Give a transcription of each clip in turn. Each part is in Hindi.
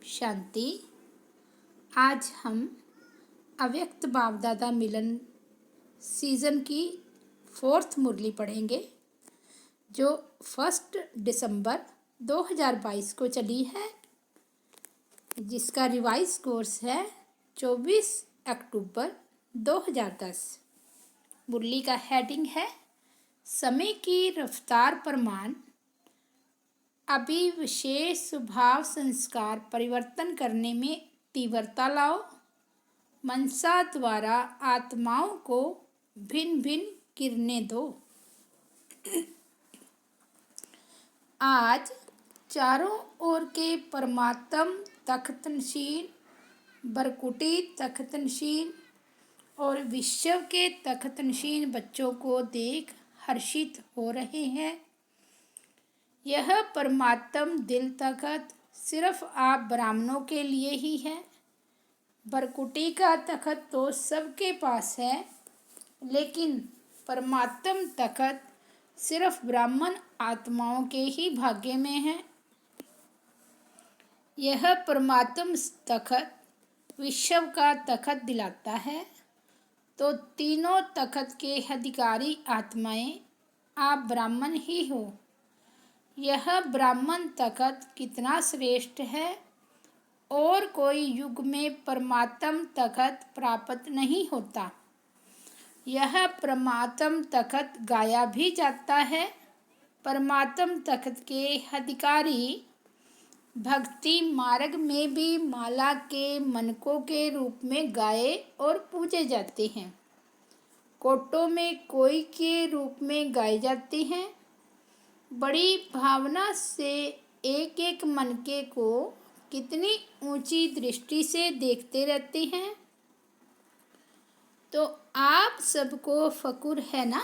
शांति। आज हम अव्यक्त बाप दादा मिलन सीज़न की 4th मुरली पढ़ेंगे जो 1 दिसंबर 2022 को चली है, जिसका रिवाइज कोर्स है 24 अक्टूबर 2010। मुरली का हेडिंग है समय की रफ्तार प्रमाण। अभी विशेष स्वभाव संस्कार परिवर्तन करने में तीव्रता लाओ। मनसा द्वारा आत्माओं को भिन्न भिन्न किरणें दो। आज चारों ओर के परमात्म तख्तनशीन, बरकुटी तख्तनशीन और विश्व के तख्तनशीन बच्चों को देख हर्षित हो रहे हैं। यह परमात्म दिल तख्त सिर्फ आप ब्राह्मणों के लिए ही है। बरकुटी का तख्त तो सबके पास है, लेकिन परमात्म तख्त सिर्फ ब्राह्मण आत्माओं के ही भाग्य में है। यह परमात्म तख्त विश्व का तख्त दिलाता है, तो तीनों तख्त के अधिकारी आत्माएं आप ब्राह्मण ही हो। यह ब्राह्मण तख्त कितना श्रेष्ठ है, और कोई युग में परमात्म तख्त प्राप्त नहीं होता। यह परमात्म तख्त गाया भी जाता है। परमात्म तख्त के अधिकारी भक्ति मार्ग में भी माला के मनकों के रूप में गाए और पूजे जाते हैं। कोटों में कोई के रूप में गाए जाते हैं। बड़ी भावना से एक एक मनके को कितनी ऊंची दृष्टि से देखते रहते हैं। तो आप सबको फकुर है ना?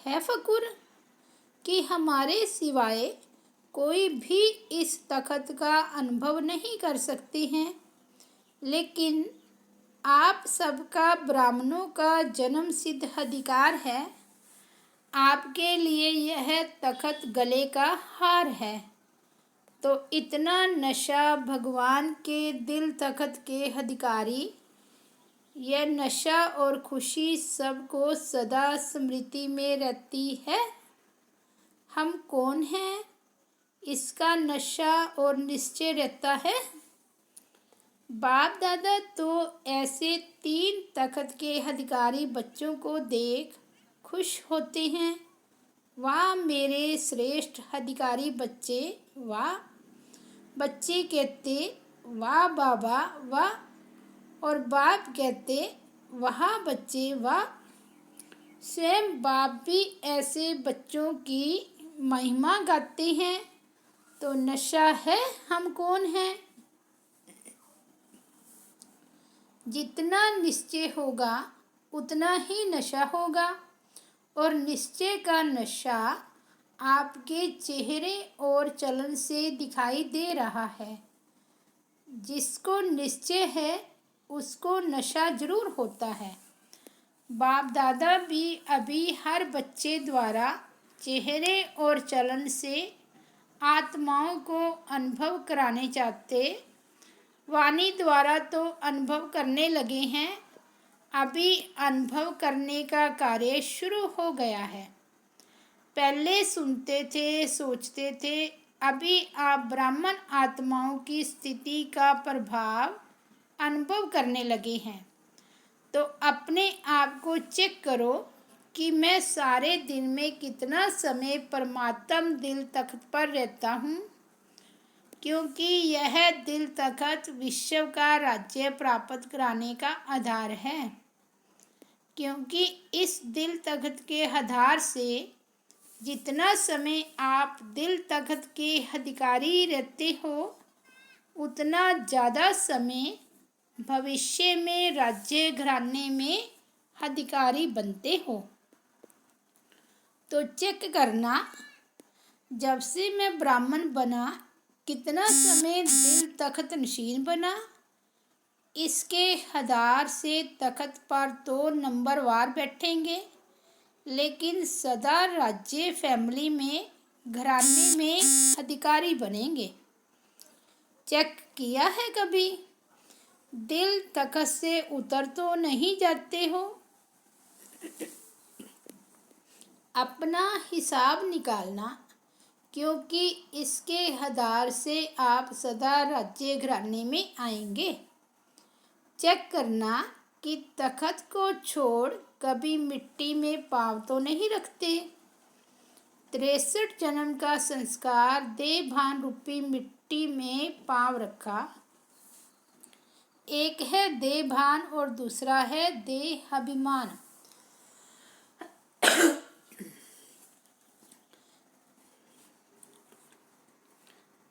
है फकुर कि हमारे सिवाय कोई भी इस तख्त का अनुभव नहीं कर सकते हैं, लेकिन आप सबका ब्राह्मणों का जन्म सिद्ध अधिकार है। आपके लिए यह तख्त गले का हार है। तो इतना नशा भगवान के दिल तख्त के अधिकारी, यह नशा और खुशी सबको सदा स्मृति में रहती है। हम कौन हैं, इसका नशा और निश्चय रहता है। बाप दादा तो ऐसे 3 तख्त के अधिकारी बच्चों को देख खुश होते हैं। वाह मेरे श्रेष्ठ अधिकारी बच्चे, वाह। बच्चे कहते वाह बाबा वाह, और बाप कहते वाह बच्चे वाह। स्वयं बाप भी ऐसे बच्चों की महिमा गाते हैं। तो नशा है, हम कौन हैं। जितना निश्चय होगा उतना ही नशा होगा, और निश्चय का नशा आपके चेहरे और चलन से दिखाई दे रहा है। जिसको निश्चय है उसको नशा जरूर होता है। बाप दादा भी अभी हर बच्चे द्वारा चेहरे और चलन से आत्माओं को अनुभव कराने चाहते। वाणी द्वारा तो अनुभव करने लगे हैं। अभी अनुभव करने का कार्य शुरू हो गया है। पहले सुनते थे, सोचते थे, अभी आप ब्राह्मण आत्माओं की स्थिति का प्रभाव अनुभव करने लगे हैं। तो अपने आप को चेक करो कि मैं सारे दिन में कितना समय परमात्म दिल तख्त पर रहता हूँ, क्योंकि यह दिल तख्त विश्व का राज्य प्राप्त कराने का आधार है। क्योंकि इस दिल तख्त के आधार से जितना समय आप दिल तख्त के अधिकारी रहते हो, उतना ज़्यादा समय भविष्य में राज्य घराने में अधिकारी बनते हो। तो चेक करना, जब से मैं ब्राह्मण बना कितना समय दिल तख्त नशीन बना। इसके आधार से तख्त पर तो नंबरवार बैठेंगे, लेकिन सदा राज्य फैमिली में घराने में अधिकारी बनेंगे। चेक किया है कभी? दिल तख़्त से उतर तो नहीं जाते हो? अपना हिसाब निकालना, क्योंकि इसके आधार से आप सदा राज्य घराने में आएंगे। चेक करना कि तख़्त को छोड़ कभी मिट्टी में पाँव तो नहीं रखते। 63 जन्म का संस्कार देह भान रूपी मिट्टी में पाँव रखा। एक है देह भान और दूसरा है देह अभिमान।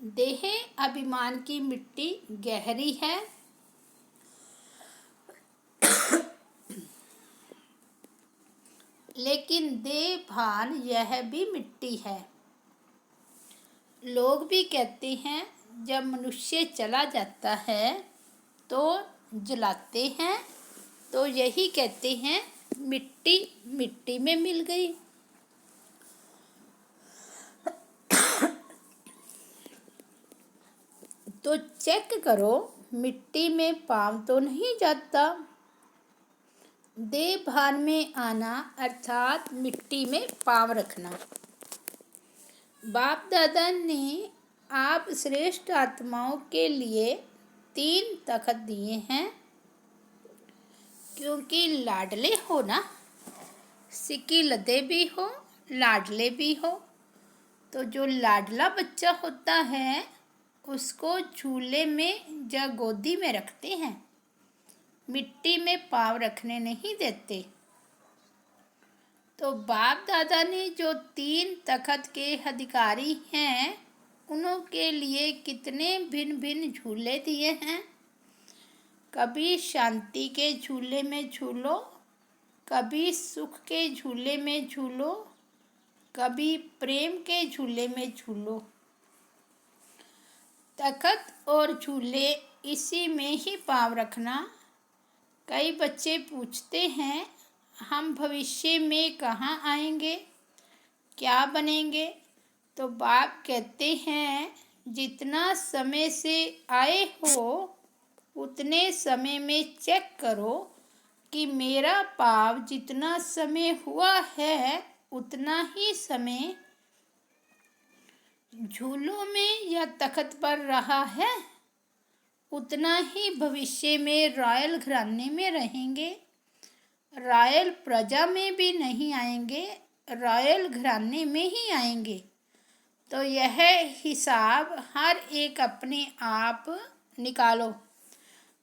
देह अभिमान की मिट्टी गहरी है, लेकिन देह भान यह भी मिट्टी है। लोग भी कहते हैं जब मनुष्य चला जाता है तो जलाते हैं, तो यही कहते हैं मिट्टी मिट्टी में मिल गई। तो चेक करो, मिट्टी में पाँव तो नहीं जाता। देह भान में आना अर्थात मिट्टी में पाँव रखना। बाप दादा ने आप श्रेष्ठ आत्माओं के लिए 3 तख़्त दिए हैं, क्योंकि लाडले हो ना, सिक्की लदे भी हो, लाडले भी हो। तो जो लाडला बच्चा होता है उसको झूले में या गोदी में रखते हैं, मिट्टी में पाँव रखने नहीं देते। तो बाप दादा ने जो 3 तख़्त के अधिकारी हैं उनके लिए कितने भिन्न भिन्न झूले दिए हैं। कभी शांति के झूले में झूलो, कभी सुख के झूले में झूलो, कभी प्रेम के झूले में झूलो। तख़्त और झूले इसी में ही पाँव रखना। कई बच्चे पूछते हैं हम भविष्य में कहाँ आएंगे, क्या बनेंगे? तो बाप कहते हैं जितना समय से आए हो उतने समय में चेक करो कि मेरा पाँव जितना समय हुआ है उतना ही समय झूलों में या तख़्त पर रहा है, उतना ही भविष्य में रॉयल घराने में रहेंगे। रॉयल प्रजा में भी नहीं आएंगे, रॉयल घराने में ही आएंगे। तो यह हिसाब हर एक अपने आप निकालो,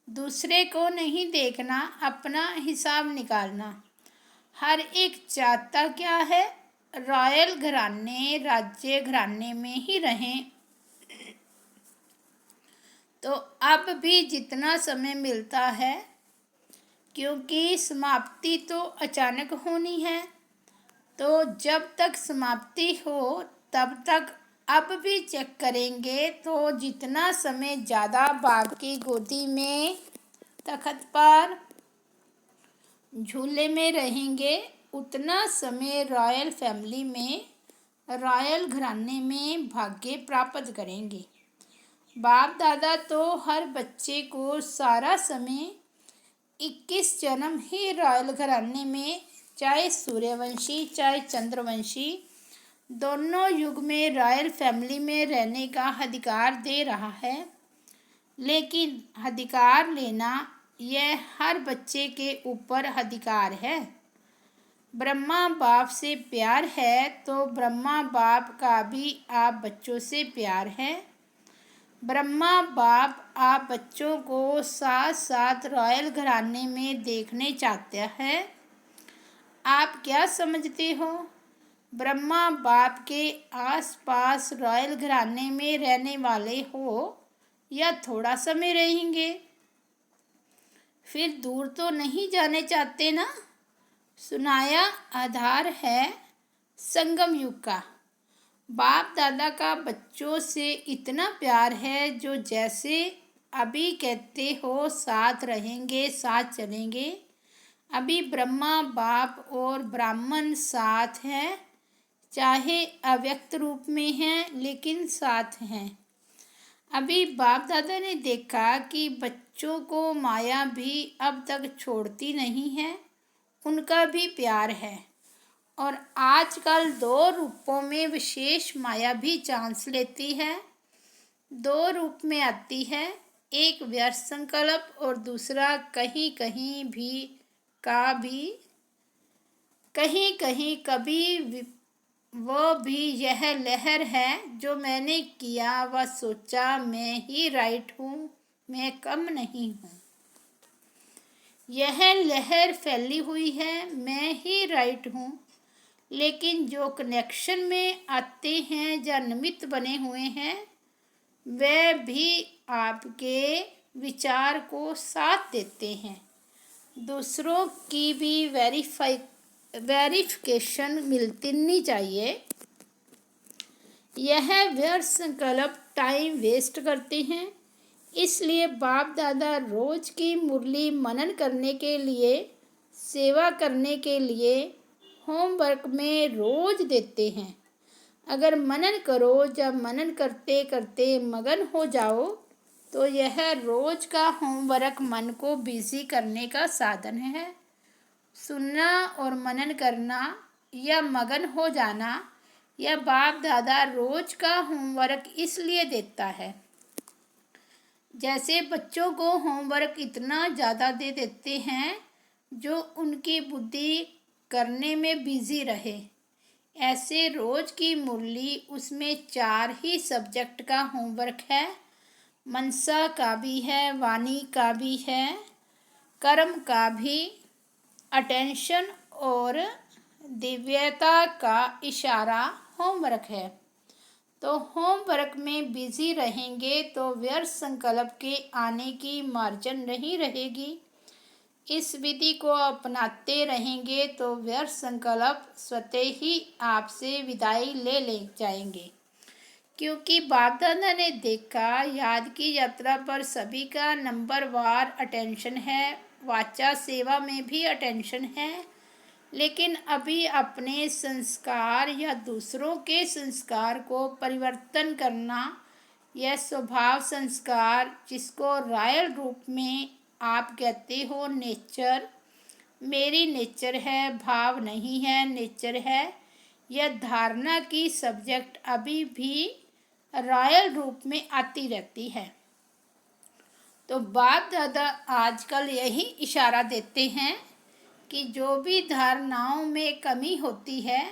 दूसरे को नहीं देखना, अपना हिसाब निकालना। हर एक चाहता क्या है? रॉयल घराने, राज्य घराने में ही रहें। तो अब भी जितना समय मिलता है, क्योंकि समाप्ति तो अचानक होनी है, तो जब तक समाप्ति हो तब तक अब भी चेक करेंगे। तो जितना समय ज़्यादा बाप की गोदी में, तख़्त पर, झूले में रहेंगे, उतना समय रॉयल फैमिली में, रॉयल घराने में भाग्य प्राप्त करेंगे। बाप दादा तो हर बच्चे को सारा समय 21 जन्म ही रॉयल घराने में, चाहे सूर्यवंशी चाहे चंद्रवंशी, दोनों युग में रॉयल फैमिली में रहने का अधिकार दे रहा है। लेकिन अधिकार लेना यह हर बच्चे के ऊपर अधिकार है। ब्रह्मा बाप से प्यार है तो ब्रह्मा बाप का भी आप बच्चों से प्यार है। ब्रह्मा बाप आप बच्चों को साथ साथ रॉयल घराने में देखने चाहते हैं। आप क्या समझते हो? ब्रह्मा बाप के आसपास रॉयल घराने में रहने वाले हो या थोड़ा समय रहेंगे? फिर दूर तो नहीं जाने चाहते ना? सुनाया आधार है संगम युग का। बाप दादा का बच्चों से इतना प्यार है जो जैसे अभी कहते हो साथ रहेंगे, साथ चलेंगे। अभी ब्रह्मा बाप और ब्राह्मण साथ हैं, चाहे अव्यक्त रूप में हैं लेकिन साथ हैं। अभी बाप दादा ने देखा कि बच्चों को माया भी अब तक छोड़ती नहीं है, उनका भी प्यार है और आजकल दो रूपों में विशेष माया भी चांस लेती है। दो रूप में आती है, एक व्यर्थ संकल्प और दूसरा कहीं कहीं कभी वो भी यह लहर है जो मैंने किया व सोचा, मैं ही राइट हूँ, मैं कम नहीं हूँ। यह लहर फैली हुई है, मैं ही राइट हूँ। लेकिन जो कनेक्शन में आते हैं या निमित्त बने हुए हैं, वे भी आपके विचार को साथ देते हैं। दूसरों की भी वेरिफिकेशन मिलनी चाहिए। यह व्यर्थ संकल्प टाइम वेस्ट करते हैं। इसलिए बाप दादा रोज की मुरली मनन करने के लिए, सेवा करने के लिए होमवर्क में रोज देते हैं। अगर मनन करो, जब मनन करते करते मगन हो जाओ तो यह रोज का होमवर्क मन को बिजी करने का साधन है। सुनना और मनन करना या मगन हो जाना, यह बाप दादा रोज का होमवर्क इसलिए देता है। जैसे बच्चों को होमवर्क इतना ज़्यादा दे देते हैं जो उनकी बुद्धि करने में बिजी रहे, ऐसे रोज की मुरली उसमें 4 ही सब्जेक्ट का होमवर्क है। मनसा का भी है, वाणी का भी है, कर्म का भी, अटेंशन और दिव्यता का इशारा होमवर्क है। तो होमवर्क में बिजी रहेंगे तो व्यर्थ संकल्प के आने की मार्जिन नहीं रहेगी। इस विधि को अपनाते रहेंगे तो व्यर्थ संकल्प स्वतः ही आपसे विदाई ले जाएंगे। क्योंकि बाप दादा ने देखा, याद की यात्रा पर सभी का नंबर वार अटेंशन है, वाचा सेवा में भी अटेंशन है, लेकिन अभी अपने संस्कार या दूसरों के संस्कार को परिवर्तन करना, यह स्वभाव संस्कार जिसको रॉयल रूप में आप कहते हो नेचर, मेरी नेचर है, भाव नहीं है, नेचर है, यह धारणा की सब्जेक्ट अभी भी रॉयल रूप में आती रहती है। तो बाप दादा आजकल यही इशारा देते हैं कि जो भी धारणाओं में कमी होती है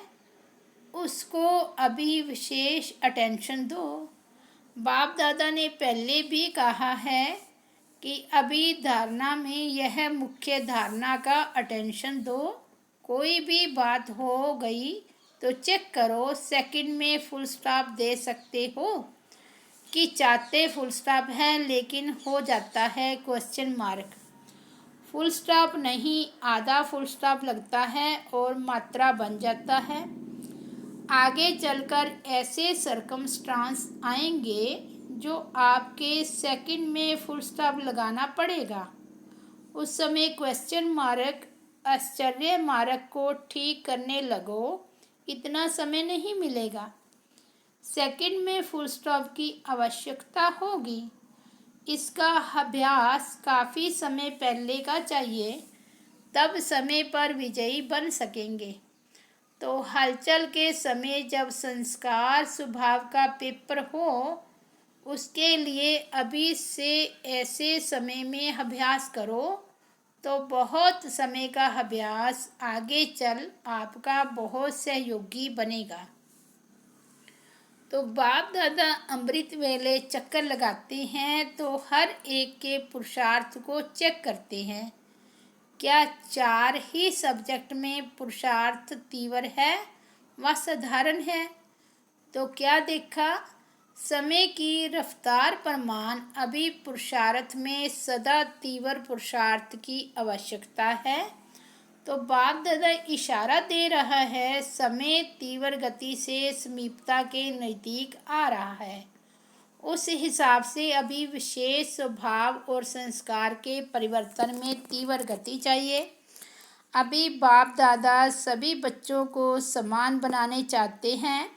उसको अभी विशेष अटेंशन दो। बाप दादा ने पहले भी कहा है कि अभी धारणा में यह मुख्य धारणा का अटेंशन दो। कोई भी बात हो गई तो चेक करो, सेकंड में फुल स्टॉप दे सकते हो कि चाहते फुल स्टॉप है लेकिन हो जाता है क्वेश्चन मार्क। फुल स्टॉप नहीं, आधा फुल स्टॉप लगता है और मात्रा बन जाता है। आगे चलकर ऐसे सर्कमस्टांस आएंगे जो आपके सेकंड में फुल स्टॉप लगाना पड़ेगा। उस समय क्वेश्चन मार्क, आश्चर्य मार्क को ठीक करने लगो, इतना समय नहीं मिलेगा। सेकंड में फुल स्टॉप की आवश्यकता होगी। इसका अभ्यास काफ़ी समय पहले का चाहिए, तब समय पर विजयी बन सकेंगे। तो हलचल के समय जब संस्कार स्वभाव का पेपर हो, उसके लिए अभी से ऐसे समय में अभ्यास करो तो बहुत समय का अभ्यास आगे चल आपका बहुत सहयोगी बनेगा। तो बाप दादा अमृत वेले चक्कर लगाते हैं तो हर एक के पुरुषार्थ को चेक करते हैं। क्या 4 ही सब्जेक्ट में पुरुषार्थ तीव्र है व साधारण है? तो क्या देखा, समय की रफ्तार प्रमाण अभी पुरुषार्थ में सदा तीव्र पुरुषार्थ की आवश्यकता है। तो बाप दादा इशारा दे रहा है, समय तीव्र गति से समीपता के नज़दीक आ रहा है। उस हिसाब से अभी विशेष स्वभाव और संस्कार के परिवर्तन में तीव्र गति चाहिए। अभी बाप दादा सभी बच्चों को समान बनाने चाहते हैं।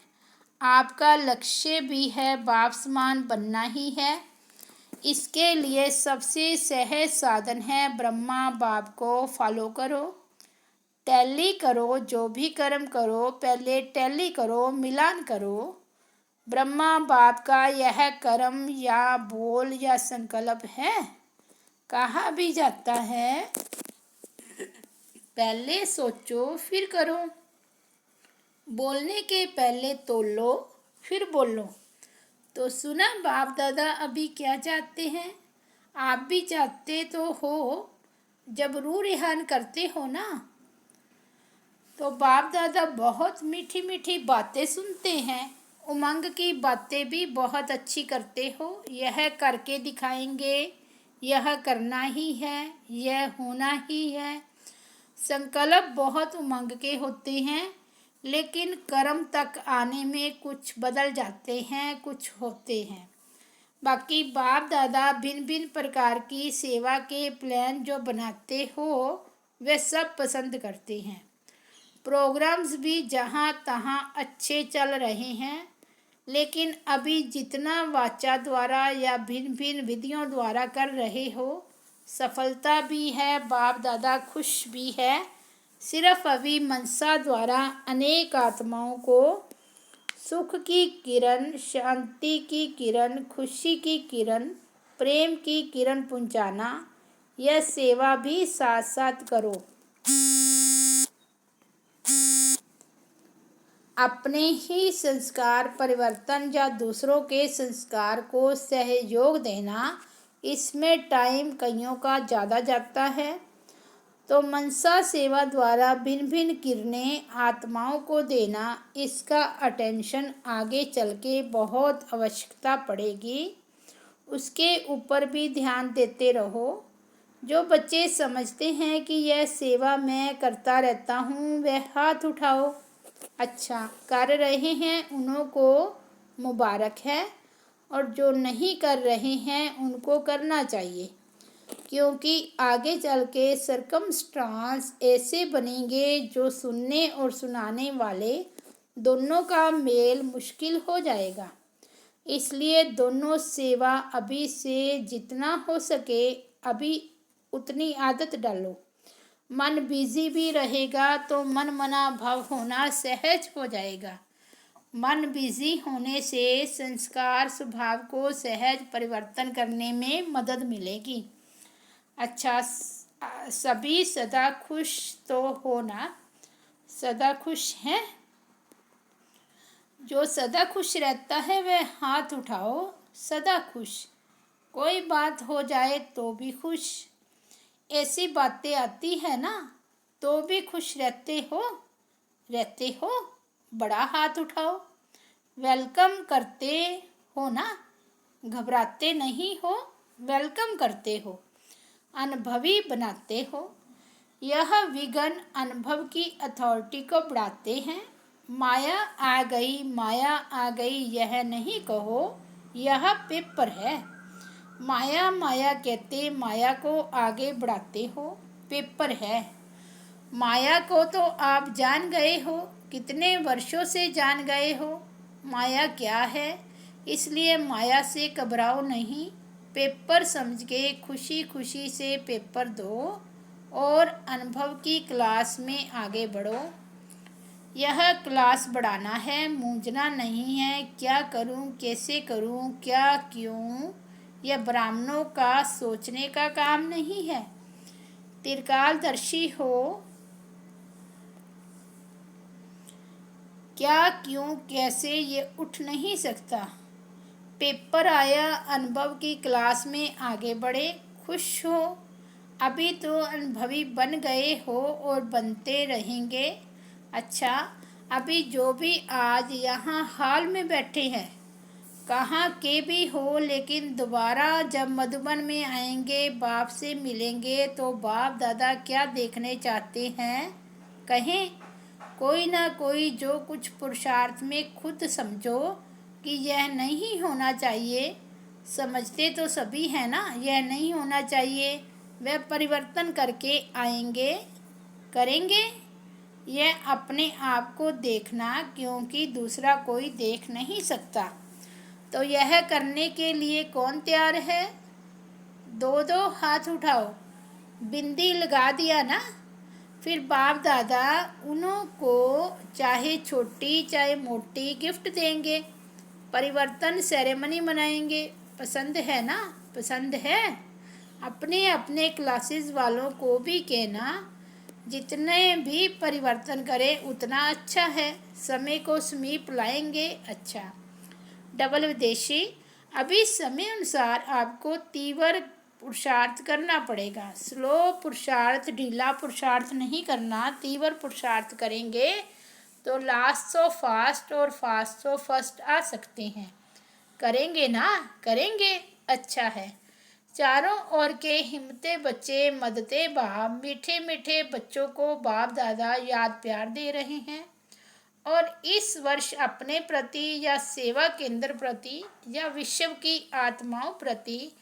आपका लक्ष्य भी है बाप समान बनना ही है। इसके लिए सबसे सहज साधन है ब्रह्मा बाप को फॉलो करो, टैली करो, जो भी कर्म करो पहले टैली करो, मिलान करो। ब्रह्मा बाप का यह कर्म या बोल या संकल्प है, कहा भी जाता है पहले सोचो फिर करो, बोलने के पहले तोलो फिर बोलो। तो सुना बाप दादा अभी क्या चाहते हैं? आप भी चाहते तो हो, जब रूह रिहान करते हो ना तो बाप दादा बहुत मीठी मीठी बातें सुनते हैं, उमंग की बातें भी बहुत अच्छी करते हो। यह करके दिखाएंगे, यह करना ही है, यह होना ही है। संकल्प बहुत उमंग के होते हैं, लेकिन कर्म तक आने में कुछ बदल जाते हैं, कुछ होते हैं। बाकी बाप दादा भिन्न भिन्न प्रकार की सेवा के प्लान जो बनाते हो वे सब पसंद करते हैं। प्रोग्राम्स भी जहाँ तहाँ अच्छे चल रहे हैं, लेकिन अभी जितना वाचा द्वारा या भिन्न भिन्न विधियों द्वारा कर रहे हो सफलता भी है, बाप दादा खुश भी है। सिर्फ अभी मनसा द्वारा अनेक आत्माओं को सुख की किरण, शांति की किरण, खुशी की किरण, प्रेम की किरण पहुँचाना, यह सेवा भी साथ साथ करो। अपने ही संस्कार परिवर्तन या दूसरों के संस्कार को सहयोग देना, इसमें टाइम कईयों का ज़्यादा जाता है। तो मनसा सेवा द्वारा भिन्न भिन्न किरणें आत्माओं को देना, इसका अटेंशन आगे चल के बहुत आवश्यकता पड़ेगी, उसके ऊपर भी ध्यान देते रहो। जो बच्चे समझते हैं कि यह सेवा मैं करता रहता हूँ वह हाथ उठाओ। अच्छा कर रहे हैं उन्हों को मुबारक है, और जो नहीं कर रहे हैं उनको करना चाहिए, क्योंकि आगे चल के सरकमस्टांस ऐसे बनेंगे जो सुनने और सुनाने वाले दोनों का मेल मुश्किल हो जाएगा। इसलिए दोनों सेवा अभी से जितना हो सके अभी उतनी आदत डालो। मन बिजी भी रहेगा तो मन मना भाव होना सहज हो जाएगा। मन बिजी होने से संस्कार स्वभाव को सहज परिवर्तन करने में मदद मिलेगी। अच्छा सभी सदा खुश तो हो ना? सदा खुश हैं? जो सदा खुश रहता है वह हाथ उठाओ। सदा खुश, कोई बात हो जाए तो भी खुश, ऐसी बातें आती है ना तो भी खुश रहते हो? रहते हो? बड़ा हाथ उठाओ। वेलकम करते हो ना? घबराते नहीं हो, वेलकम करते हो, अनुभवी बनाते हो। यह विघ्न अनुभव की अथॉरिटी को बढ़ाते हैं। माया आ गई, माया आ गई यह नहीं कहो, यह पेपर है। माया माया कहते माया को आगे बढ़ाते हो, पेपर है। माया को तो आप जान गए हो, कितने वर्षों से जान गए हो माया क्या है, इसलिए माया से घबराओ नहीं। पेपर समझ के खुशी खुशी से पेपर दो और अनुभव की क्लास में आगे बढ़ो। यह क्लास बढ़ाना है, मूंझना नहीं है। क्या करूं, कैसे करूं, क्या क्यों, यह ब्राह्मणों का सोचने का काम नहीं है। त्रिकालदर्शी हो, क्या क्यों कैसे ये उठ नहीं सकता। पेपर आया, अनुभव की क्लास में आगे बढ़े, खुश हो। अभी तो अनुभवी बन गए हो और बनते रहेंगे। अच्छा अभी जो भी आज यहाँ हाल में बैठे हैं, कहाँ के भी हो, लेकिन दोबारा जब मधुबन में आएंगे बाप से मिलेंगे तो बाप दादा क्या देखने चाहते हैं कहें। कोई ना कोई जो कुछ पुरुषार्थ में खुद समझो कि यह नहीं होना चाहिए, समझते तो सभी हैं ना, यह नहीं होना चाहिए, वह परिवर्तन करके आएंगे, करेंगे। यह अपने आप को देखना, क्योंकि दूसरा कोई देख नहीं सकता। तो यह करने के लिए कौन तैयार है? दो दो हाथ उठाओ। बिंदी लगा दिया ना? फिर बाप दादा उनको चाहे छोटी चाहे मोटी गिफ्ट देंगे, परिवर्तन सेरेमनी मनाएंगे। पसंद है ना? पसंद है? अपने अपने क्लासेस वालों को भी कहना, जितने भी परिवर्तन करें उतना अच्छा है। समय को समीप लाएंगे। अच्छा। डबल विदेशी, अभी समय अनुसार आपको तीव्र पुरुषार्थ करना पड़ेगा। स्लो पुरुषार्थ, ढीला पुरुषार्थ नहीं करना, तीव्र पुरुषार्थ करेंगे तो लास्ट सो फास्ट और फास्ट सो फर्स्ट आ सकते हैं। करेंगे ना? करेंगे। अच्छा है। चारों ओर के हिम्मते बच्चे, मददे बाप, मीठे मीठे बच्चों को बाप दादा याद प्यार दे रहे हैं। और इस वर्ष अपने प्रति या सेवा केंद्र प्रति या विश्व की आत्माओं प्रति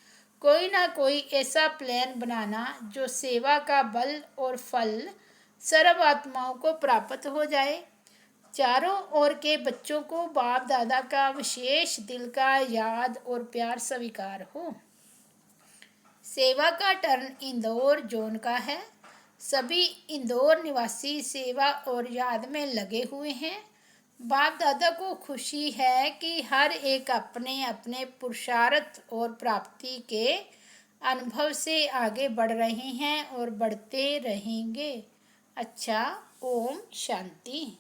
कोई ना कोई ऐसा प्लान बनाना जो सेवा का बल और फल सर्व आत्माओं को प्राप्त हो जाए। चारों ओर के बच्चों को बाप दादा का विशेष दिल का याद और प्यार स्वीकार हो। सेवा का टर्न इंदौर जोन का है। सभी इंदौर निवासी सेवा और याद में लगे हुए हैं। बाप दादा को खुशी है कि हर एक अपने अपने पुरुषार्थ और प्राप्ति के अनुभव से आगे बढ़ रहे हैं और बढ़ते रहेंगे। अच्छा, ओम शांति।